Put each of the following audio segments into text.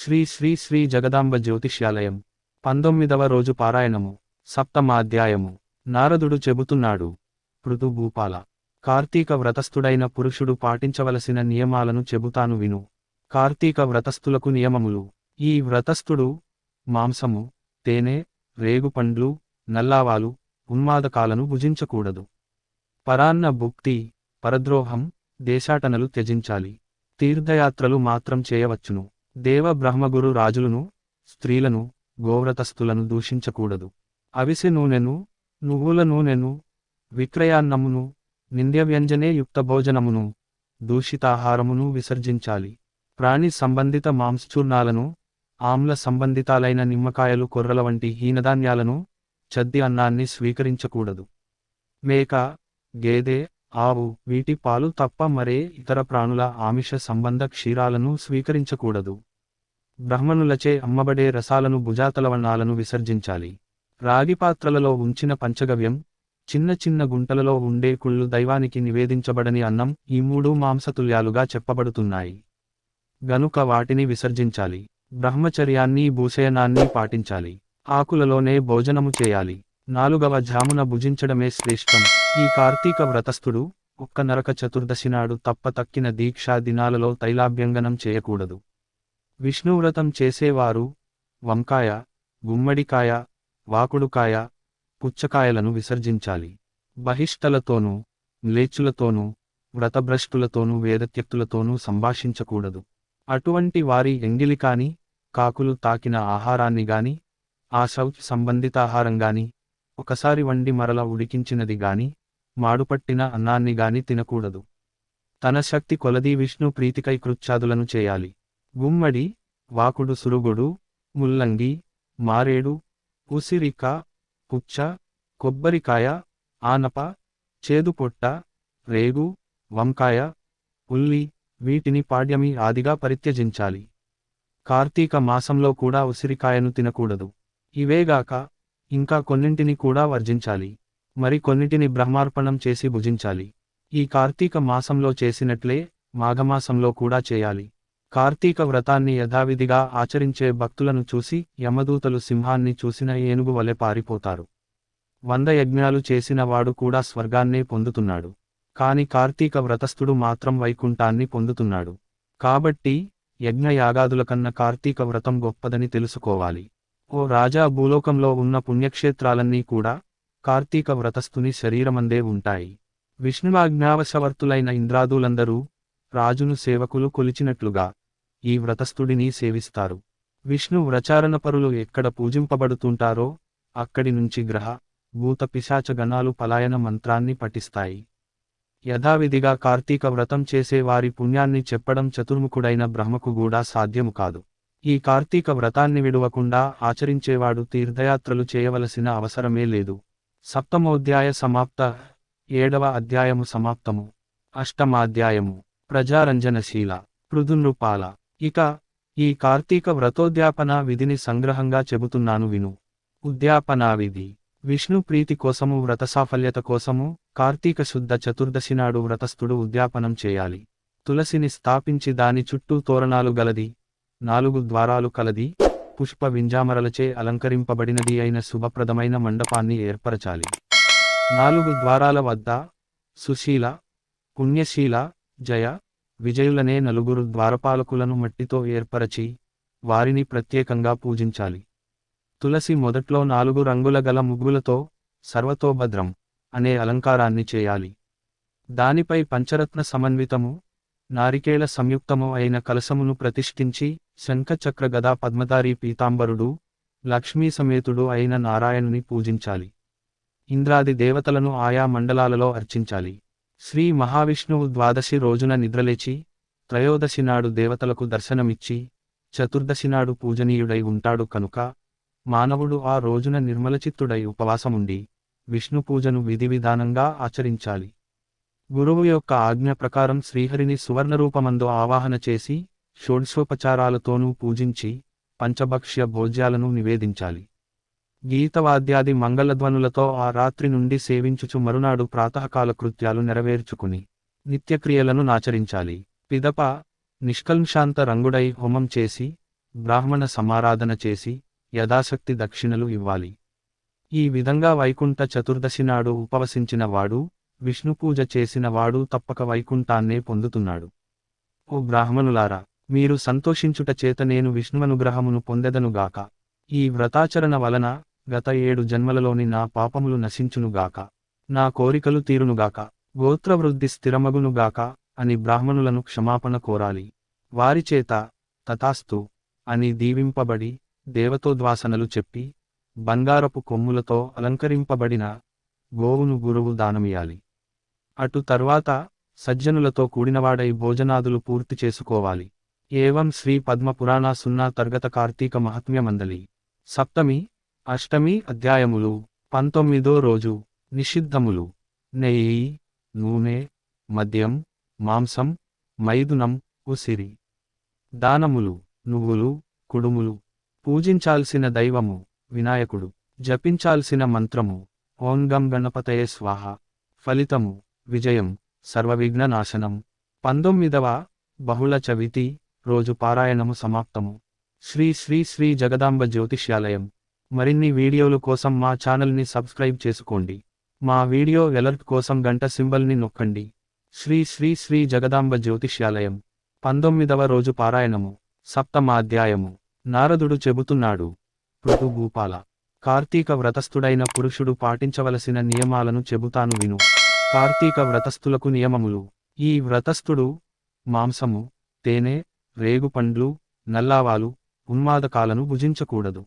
శ్రీ శ్రీ శ్రీ జగదాంబ జ్యోతిష్యాలయం 19వ రోజు పారాయణము సప్తమాధ్యాయము. నారదుడు చెబుతున్నాడు. పృథుభూపాల, కార్తీక వ్రతస్థుడైన పురుషుడు పాటించవలసిన నియమాలను చెబుతాను విను. కార్తీక వ్రతస్థులకు నియమములు. ఈ వ్రతస్థుడు మాంసము, తేనె, రేగుపండ్లు, నల్లావాలు, ఉన్మాదకాలను భుజించకూడదు. పరాన్న భుక్తి, పరద్రోహం, దేశాటనలు త్యజించాలి. తీర్థయాత్రలు మాత్రం చేయవచ్చును. దేవ బ్రహ్మగురు రాజులను, స్త్రీలను, గోవ్రతస్థులను దూషించకూడదు. అవిసె నూనెను, నువ్వుల నూనెను, విక్రయాన్నమును, నింద్యవ్యంజనే యుక్త భోజనమును, దూషితాహారమును విసర్జించాలి. ప్రాణి సంబంధిత మాంసచూర్ణాలను, ఆమ్ల సంబంధితాలైన నిమ్మకాయలు, కొర్రల వంటి హీనధాన్యాలను, చద్ది అన్నాన్ని స్వీకరించకూడదు. మేక, గేదె, ఆవు వీటి పాలు తప్ప మరే ఇతర ప్రాణుల ఆమిష సంబంధ క్షీరాలను స్వీకరించకూడదు. బ్రాహ్మణులచే అమ్మబడే రసాలను, భుజాతలవణాలను విసర్జించాలి. రాగిపాత్రలలో ఉంచిన పంచగవ్యం, చిన్న చిన్న గుంటలలో ఉండే కుళ్ళు దైవానికి నివేదించబడని అన్నం ఈ మూడు మాంసతుల్యాలుగా చెప్పబడుతున్నాయి గనుక వాటిని విసర్జించాలి. బ్రహ్మచర్యాన్ని, భూషయనాన్ని పాటించాలి. ఆకులలోనే భోజనము చేయాలి. 4వ జామున భుజించడమే శ్రేష్టం. ఈ కార్తీక వ్రతస్థుడు ఒక్క నరక చతుర్దశి నాడు తప్ప తక్కిన దీక్షా దినాలలో తైలాభ్యంగనం చేయకూడదు. విష్ణువ్రతం చేసేవారు వంకాయ, గుమ్మడికాయ, వాకుడుకాయ, పుచ్చకాయలను విసర్జించాలి. బహిష్టలతోనూ, మ్లేచ్చులతోనూ, వ్రతభ్రష్టులతోనూ, వేదత్యక్తులతోనూ సంభాషించకూడదు. అటువంటి వారి ఎంగిలికాని, కాకులు తాకిన ఆహారాన్ని గాని, ఆ శౌచ సంబంధిత ఆహారం గాని, ఒకసారి వండి మరల ఉడికించినది గాని, మాడుపట్టిన అన్నాన్ని గాని తినకూడదు. తన శక్తి కొలది విష్ణు ప్రీతికై కృత్యాదులను చేయాలి. గుమ్మడి, వాకుడు, సురుగుడు, ముల్లంగి, మారేడు, ఉసిరిక, పుచ్చ, కొబ్బరికాయ, ఆనప, చేదుపొట్ట, రేగు, వంకాయ, ఉల్లి వీటిని పాడ్యమి ఆదిగా పరిత్యజించాలి. కార్తీక మాసంలో కూడా ఉసిరికాయను తినకూడదు. ఇవేగాక ఇంకా కొన్నింటిని కూడా వర్జించాలి. మరి కొన్నిటిని బ్రహ్మార్పణం చేసి భుజించాలి. ఈ కార్తీక మాసంలో చేసినట్లే మాఘమాసంలో కూడా చేయాలి. కార్తీక వ్రతాన్ని యథావిధిగా ఆచరించే భక్తులను చూసి యమదూతలు సింహాన్ని చూసిన ఏనుగు వలె పారిపోతారు. 100 యజ్ఞాలు చేసిన వాడు కూడా స్వర్గాన్నే పొందుతున్నాడు. కాని కార్తీక వ్రతస్థుడు మాత్రం వైకుంఠాన్ని పొందుతున్నాడు. కాబట్టి యజ్ఞయాగాదుల కన్నా కార్తీక వ్రతం గొప్పదని తెలుసుకోవాలి. ఓ రాజా, భూలోకంలో ఉన్న పుణ్యక్షేత్రాలన్నీ కూడా కార్తీక వ్రతస్థుని శరీరమందే ఉంటాయి. విష్ణువాజ్ఞావశవర్తులైన ఇంద్రాదులందరూ రాజును సేవకులు కొలిచినట్లుగా ఈ వ్రతస్థుడిని సేవిస్తారు. విష్ణు వ్రచారణపరులు ఎక్కడ పూజింపబడుతుంటారో అక్కడి నుంచి గ్రహ, భూత, పిశాచ గణాలు పలాయన మంత్రాన్ని పఠిస్తాయి. యథావిధిగా కార్తీక వ్రతం చేసే వారి పుణ్యాన్ని చెప్పడం చతుర్ముఖుడైన బ్రహ్మకు కూడా సాధ్యము కాదు. ఈ కార్తీక వ్రతాన్ని విడువకుండా ఆచరించేవాడు తీర్థయాత్రలు చేయవలసిన అవసరమే లేదు. సప్తమోధ్యాయ సమాప్త. 7వ అధ్యాయము సమాప్తము. అష్టమాధ్యాయము. ప్రజారంజనశీల. పృథునృపాల, ఇక ఈ కార్తీక వ్రతోద్యాపనా విధిని సంగ్రహంగా చెబుతున్నాను విను. ఉద్యాపనా విధి. విష్ణు ప్రీతి కోసము, వ్రత సాఫల్యత కోసము కార్తీక శుద్ధ చతుర్దశి నాడు వ్రతస్థుడు ఉద్యాపనం చేయాలి. తులసిని స్థాపించి దాని చుట్టూ తోరణాలు గలది, 4 ద్వారాలు కలది, పుష్ప వింజామరలచే అలంకరింపబడినది అయిన శుభప్రదమైన మండపాన్ని ఏర్పరచాలి. 4 ద్వారాల వద్ద సుశీల, పుణ్యశీల, జయ, విజయులనే 4 ద్వారపాలకులను మట్టితో ఏర్పరచి వారిని ప్రత్యేకంగా పూజించాలి. తులసి మొదట్లో 4 రంగుల గల ముగ్గులతో సర్వతోభద్రం అనే అలంకారాన్ని చేయాలి. దానిపై పంచరత్న సమన్వితము, నారికేళ సంయుక్తము అయిన కలశమును ప్రతిష్ఠించి శంఖ, చక్ర, గదా, పద్మధారి, పీతాంబరుడు, లక్ష్మీ సమేతుడు అయిన నారాయణుని పూజించాలి. ఇంద్రాది దేవతలను ఆయా మండలాలలో అర్చించాలి. శ్రీ మహావిష్ణువు ద్వాదశి రోజున నిద్రలేచి త్రయోదశి నాడు దేవతలకు దర్శనమిచ్చి చతుర్దశి నాడు పూజనీయుడై ఉంటాడు కనుక మానవుడు ఆ రోజున నిర్మలచిత్తుడై ఉపవాసముండి విష్ణు పూజను విధివిధానంగా ఆచరించాలి. గురువు యొక్క ఆజ్ఞ ప్రకారం శ్రీహరిని సువర్ణరూపమందు ఆవాహన చేసి షోడశోపచారాలతోనూ పూజించి పంచభక్ష్య భోజ్యాలను నివేదించాలి. గీతవాద్యాది మంగళధ్వనులతో ఆ రాత్రి నుండి సేవించుచు మరునాడు ప్రాతకాల కృత్యాలు నెరవేర్చుకుని నిత్యక్రియలను నాచరించాలి. పిదప నిష్కల్మషాంత రంగుడై హోమం చేసి బ్రాహ్మణ సమారాధన చేసి యథాశక్తి దక్షిణలు ఇవ్వాలి. ఈ విధంగా వైకుంఠ చతుర్దశి నాడు ఉపవసించిన వాడు, విష్ణుపూజ చేసిన వాడు తప్పక వైకుంఠాన్నే పొందుతున్నాడు. ఓ బ్రాహ్మణులారా, మీరు సంతోషించుట చేత నేను విష్ణువనుగ్రహమును పొందెదనుగాక. ఈ వ్రతాచరణ వలన గత 7 జన్మలలోని నా పాపములు నశించునుగాక, నా కోరికలు తీరునుగాక, గోత్రవృద్ధి స్థిరమగునుగాక అని బ్రాహ్మణులను క్షమాపణ కోరాలి. వారిచేత తథాస్తు అని దీవింపబడి దేవతోద్వాసనలు చెప్పి బంగారపు కొమ్ములతో అలంకరింపబడిన గోవును గురువు దానమియాలి. అటు తర్వాత సజ్జనులతో కూడినవాడై భోజనాదులు పూర్తి చేసుకోవాలి. ఏవం శ్రీ పద్మ పురాణ 0 తర్గత కార్తీక మహాత్మ్య మందలి సప్తమి అష్టమి అధ్యాయములు. 19వ రోజు నిషిద్ధములు: నెయ్యి, నూనె, మద్యం, మాంసం, మైథునం, ఉసిరి. దానములు: నువ్వులు, కుడుములు. పూజించాల్సిన దైవము వినాయకుడు. జపించాల్సిన మంత్రము ఓం గం గణపతయే స్వాహ. ఫలితము విజయం, సర్వవిఘ్న నాశనం. 19వ బహుళ చవితి రోజు పారాయణము సమాప్తము. శ్రీ శ్రీ శ్రీ జగదాంబ జ్యోతిష్యాలయం. మరిన్ని వీడియోలు కోసం మా ఛానల్ని సబ్స్క్రైబ్ చేసుకోండి. మా వీడియో అలర్ట్ కోసం గంట సింబల్ని నొక్కండి. శ్రీ శ్రీ శ్రీ జగదాంబ జ్యోతిష్యాలయం. 19వ రోజు పారాయణము. సప్తమాధ్యాయము. నారదుడు చెబుతున్నాడు: పృథు భూపాల, కార్తీక వ్రతస్థుడైన పురుషుడు పాటించవలసిన నియమాలను చెబుతాను విను. కార్తీక వ్రతస్థులకు నియమములు: ఈ వ్రతస్థుడు మాంసము, తేనె, రేగుపండ్లు, నల్లావాలు, ఉన్మాదకాలను భుజించకూడదు.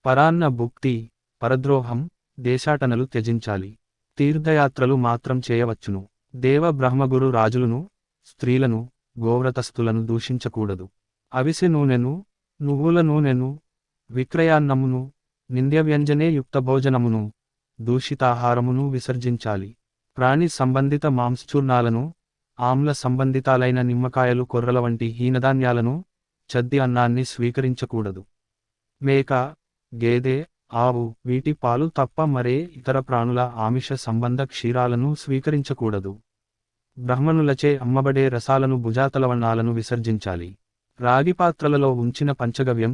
పరాన్న భుక్తి, పరద్రోహం, దేశాటనలు త్యజించాలి. తీర్థయాత్రలు మాత్రం చేయవచ్చును. దేవ బ్రహ్మగురు రాజులను, స్త్రీలను, గోవ్రతస్థులను దూషించకూడదు. అవిసె నూనెను, నువ్వుల నూనెను, విక్రయాన్నమును, నింద్యవ్యంజనే యుక్త భోజనమును, దూషితాహారమును విసర్జించాలి. ప్రాణి సంబంధిత మాంసచూర్ణాలను, ఆమ్ల సంబంధితాలైన నిమ్మకాయలు, కొర్రల వంటి హీనధాన్యాలను, చద్ది అన్నాన్ని స్వీకరించకూడదు. మేక, గేదె, ఆవు వీటి పాలు తప్ప మరే ఇతర ప్రాణుల ఆమిష సంబంధ క్షీరాలను స్వీకరించకూడదు. బ్రాహ్మణులచే అమ్మబడే రసాలను, భుజాతలవన్నాలను విసర్జించాలి. రాగిపాత్రలలో ఉంచిన పంచగవ్యం,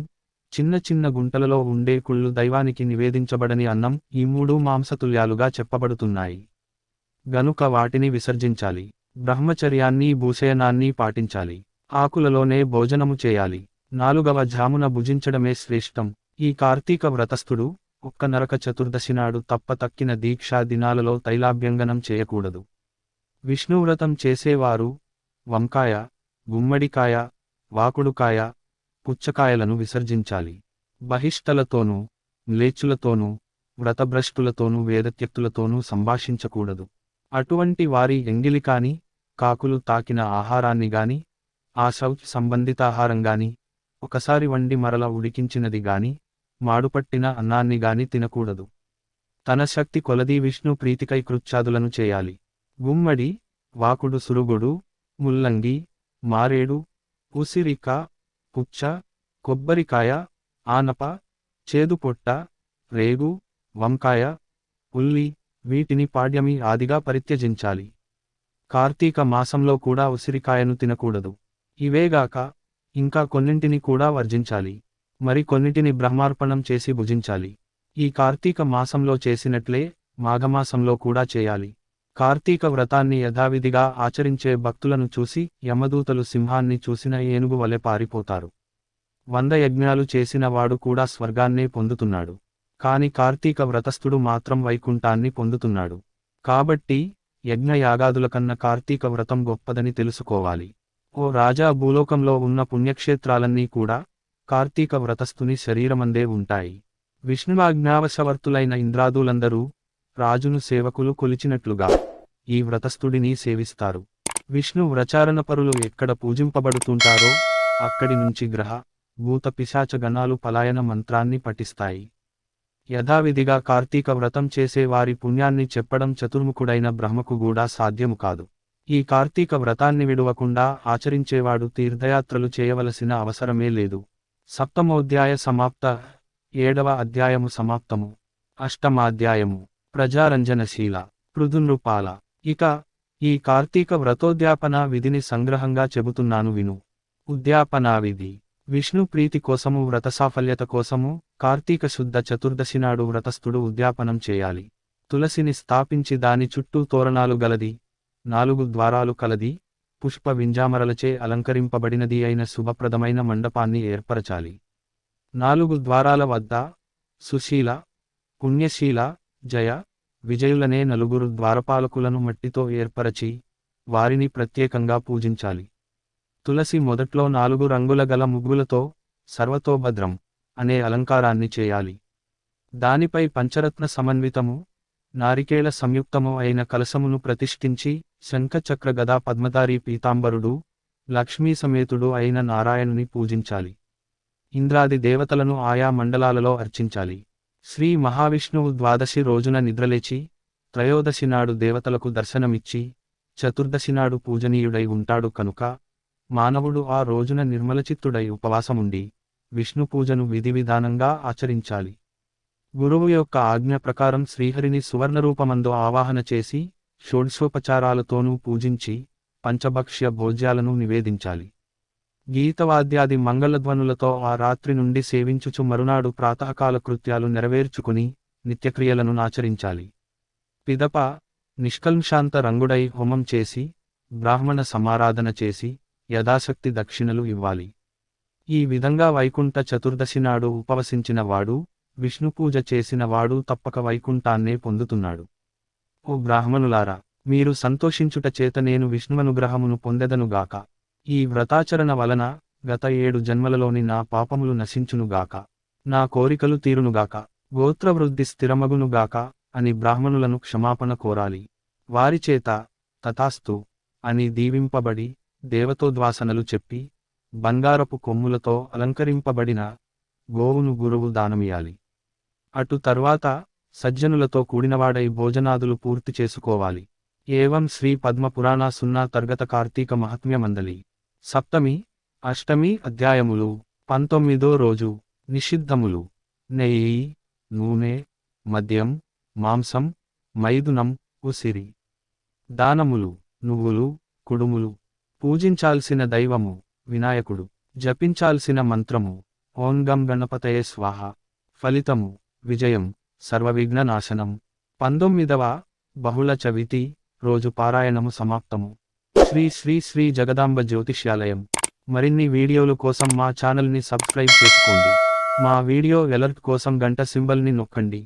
చిన్న చిన్న గుంటలలో ఉండే కుళ్ళు, దైవానికి నివేదించబడని అన్నం ఈ 3 మాంసతుల్యాలుగా చెప్పబడుతున్నాయి గనుక వాటిని విసర్జించాలి. బ్రహ్మచర్యాన్ని, భూషయనాన్ని పాటించాలి. ఆకులలోనే భోజనము చేయాలి. 4వ జామున భుజించడమే శ్రేష్టం. ఈ కార్తీక వ్రతస్థుడు ఒక్క నరక చతుర్దశి నాడు తప్ప తక్కిన దీక్షా దినాలలో తైలాభ్యంగనం చేయకూడదు. విష్ణువ్రతం చేసేవారు వంకాయ, గుమ్మడికాయ, వాకుడుకాయ, పుచ్చకాయలను విసర్జించాలి. బహిష్టలతోనూ, మ్లేచ్చులతోనూ, వ్రతభ్రష్టులతోనూ, వేదత్యక్తులతోనూ సంభాషించకూడదు. అటువంటి వారి ఎంగిలికాని, కాకులు తాకిన ఆహారాన్ని గాని, ఆ శౌచ్ సంబంధిత ఆహారం గాని, ఒకసారి వండి మరల ఉడికించినది గాని, మాడుపట్టిన అన్నాన్ని గాని తినకూడదు. తన శక్తి కొలది విష్ణు ప్రీతికై కృత్యాదులను చేయాలి. గుమ్మడి, వాకుడు, సురుగుడు, ముల్లంగి, మారేడు, ఉసిరిక, పుచ్చ, కొబ్బరికాయ, ఆనప, చేదుపొట్ట, రేగు, వంకాయ, ఉల్లి వీటిని పాడ్యమి ఆదిగా పరిత్యజించాలి. కార్తీక మాసంలో కూడా ఉసిరికాయను తినకూడదు. ఇవేగాక ఇంకా కొన్నింటిని కూడా వర్జించాలి. మరి కొన్నిటిని బ్రహ్మార్పణం చేసి భుజించాలి. ఈ కార్తీక మాసంలో చేసినట్లే మాఘమాసంలో కూడా చేయాలి. కార్తీక వ్రతాన్ని యథావిధిగా ఆచరించే భక్తులను చూసి యమదూతలు సింహాన్ని చూసిన ఏనుగు వలె పారిపోతారు. 100 యజ్ఞాలు చేసిన వాడు కూడా స్వర్గాన్నే పొందుతున్నాడు. కాని కార్తీక వ్రతస్థుడు మాత్రం వైకుంఠాన్ని పొందుతున్నాడు. కాబట్టి యజ్ఞయాగాదుల కన్నా కార్తీక వ్రతం గొప్పదని తెలుసుకోవాలి. ఓ రాజా, భూలోకంలో ఉన్న పుణ్యక్షేత్రాలన్నీ కూడా కార్తీక వ్రతస్థుని శరీరమందే ఉంటాయి. విష్ణువాజ్ఞావశవర్తులైన ఇంద్రాదులందరూ రాజును సేవకులు కొలిచినట్లుగా ఈ వ్రతస్థుడిని సేవిస్తారు. విష్ణు వ్రచారణపరులు ఎక్కడ పూజింపబడుతుంటారో అక్కడి నుంచి గ్రహ, భూత, పిశాచ గణాలు పలాయన మంత్రాన్ని పఠిస్తాయి. యథావిధిగా కార్తీక వ్రతం చేసే వారి పుణ్యాన్ని చెప్పడం చతుర్ముఖుడైన బ్రహ్మకు కూడా సాధ్యము కాదు. ఈ కార్తీక వ్రతాన్ని విడువకుండా ఆచరించేవాడు తీర్థయాత్రలు చేయవలసిన అవసరమే లేదు. సప్తమోధ్యాయ సమాప్త. 7వ అధ్యాయము సమాప్తము. అష్టమాధ్యాయము. ప్రజారంజనశీల. పృథునృపాల. ఇక ఈ కార్తీక వ్రతోద్యాపనా విధిని సంగ్రహంగా చెబుతున్నాను విను. ఉద్యాపనా విధి. విష్ణు ప్రీతి కోసము వ్రత సాఫల్యత కోసము కార్తీక శుద్ధ చతుర్దశి నాడు వ్రతస్థుడు ఉద్యాపనం చేయాలి. తులసిని స్థాపించి దాని చుట్టూ తోరణాలు గలది, 4 ద్వారాలు కలది, పుష్ప వింజామరలచే అలంకరింపబడినది అయిన శుభప్రదమైన మండపాన్ని ఏర్పరచాలి. 4 ద్వారాల వద్ద సుశీల, పుణ్యశీల, జయ, విజయులనే 4 ద్వారపాలకులను మట్టితో ఏర్పరచి వారిని ప్రత్యేకంగా పూజించాలి. తులసి మొదట్లో 4 రంగుల గల ముగ్గులతో సర్వతోభద్రం అనే అలంకారాన్ని చేయాలి. దానిపై పంచరత్న సమన్వితము, నారికేళ సంయుక్తము అయిన కలశమును ప్రతిష్ఠించి శంఖచక్ర గదా పద్మధారి పీతాంబరుడు, లక్ష్మీ సమేతుడు అయిన నారాయణుని పూజించాలి. ఇంద్రాది దేవతలను ఆయా మండలాలలో అర్చించాలి. శ్రీ మహావిష్ణువు ద్వాదశి రోజున నిద్రలేచి త్రయోదశి నాడు దేవతలకు దర్శనమిచ్చి చతుర్దశి నాడు పూజనీయుడై ఉంటాడు కనుక మానవుడు ఆ రోజున నిర్మలచిత్తుడై ఉపవాసముండి విష్ణు పూజను విధివిధానంగా ఆచరించాలి. గురువు యొక్క ఆజ్ఞ ప్రకారం శ్రీహరిని సువర్ణరూపమందు ఆవాహన చేసి షోడశోపచారాలతోనూ పూజించి పంచభక్ష్య భోజ్యాలను నివేదించాలి. గీతవాద్యాది మంగళధ్వనులతో ఆ రాత్రి నుండి సేవించుచు మరునాడు ప్రాతకాల కృత్యాలు నెరవేర్చుకుని నిత్యక్రియలను ఆచరించాలి. పిదప నిష్కల్మషాంత రంగుడై హోమం చేసి బ్రాహ్మణ సమారాధన చేసి యథాశక్తి దక్షిణలు ఇవ్వాలి. ఈ విధంగా వైకుంఠ చతుర్దశి నాడు ఉపవసించిన వాడు, విష్ణుపూజ చేసిన వాడు తప్పక వైకుంఠాన్నే పొందుతున్నాడు. ఓ బ్రాహ్మణులారా, మీరు సంతోషించుట చేత నేను విష్ణువనుగ్రహమును పొందెదనుగాక. ఈ వ్రతాచరణ వలన గత 7 జన్మలలోని నా పాపములు నశించునుగాక, నా కోరికలు తీరునుగాక, గోత్రవృద్ధి స్థిరమగునుగాక అని బ్రాహ్మణులను క్షమాపణ కోరాలి. వారిచేత తథాస్తు అని దీవింపబడి దేవతోద్వాసనలు చెప్పి బంగారపు కొమ్ములతో అలంకరింపబడిన గోవును గురువు దానమియాలి. అటు తర్వాత సజ్జనులతో కూడినవాడై భోజనాదులు పూర్తి చేసుకోవాలి. ఏవం శ్రీ పద్మపురాణ 0 తర్గత కార్తీక మహాత్మ్య మండలి సప్తమి, అష్టమి అధ్యాయములు. 19వ రోజు. నిషిద్ధములు: నెయ్యి, నూనె, మద్యం, మాంసం, మైథునం, ఉసిరి. దానములు: నువ్వులు, కుడుములు. పూజించాల్సిన దైవము వినాయకుడు. జపించాల్సిన మంత్రము ఓం గం గణపతయే స్వాహ. ఫలితము విజయం, సర్వవిఘ్న నాశనం. 19వ బహుళ చవితి రోజు పారాయణము సమాప్తము. శ్రీ శ్రీ శ్రీ జగదాంబ జ్యోతిష్యాలయం. మరిన్ని వీడియోలు కోసం మా ఛానల్ని సబ్స్క్రైబ్ చేసుకోండి. మా వీడియో అలర్ట్ కోసం గంట సింబల్ని నొక్కండి.